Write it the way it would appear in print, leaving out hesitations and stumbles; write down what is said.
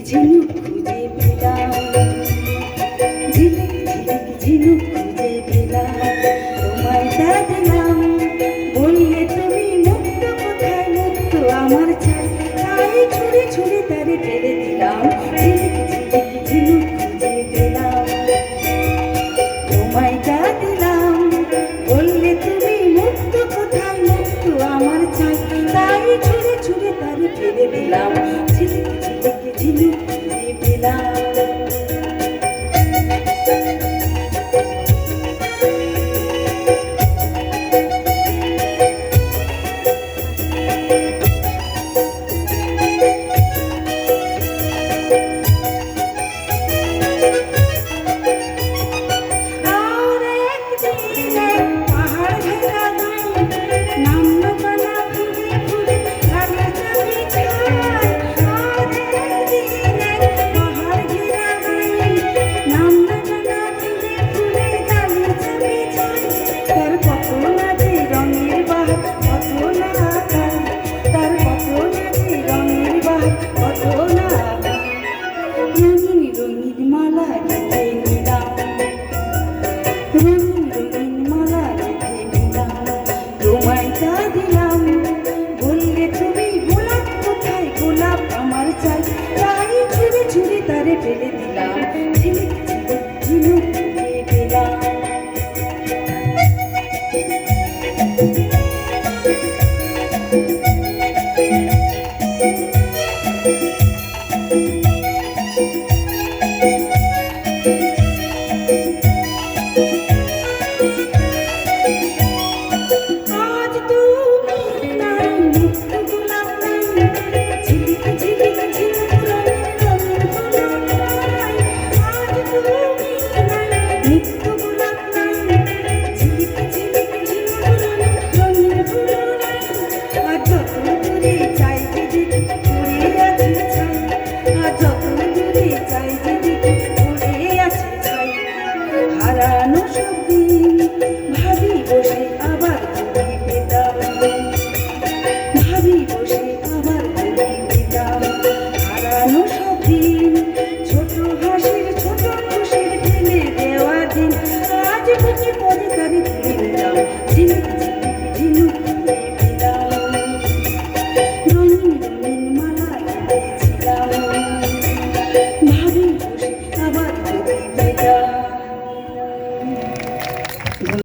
ঝিনুক খুঁজে পেলাম, ঝিলিক ঝিলিক ঝিনুক খুঁজে পেলাম, তোমায় তা দিলাম। বললে তুমি মুক্ত, কোথায় মুক্ত আমার ছাই, তাই ছুঁড়ে ছুঁড়ে তারে ফেলে দিলাম। ঝিলিক ঝিলিক ঝিনুক খুঁজে পেলাম, তোমায় তা দিলাম। বললে তুমি মুক্ত, কোথায় মুক্ত আমার ছাই, তাই ছুঁড়ে ছুঁড়ে তারে ফেলে দিলাম। ঝিলিক ঝিলিক ঝিনুক খুঁজে পেলাম। তোমায় তা দিলাম। বললে তুমি গোলাপ, কোথায় গোলাপ আমার চাই, তাই ছুঁড়ে ছুঁড়ে তারে ফেলে দিলাম। ঝিলিক ঝিলিক ঝিনুক খুঁজে পেলাম। আজ তুমি নাই, মুক্ত গোলাপ নাই, ঝিলিক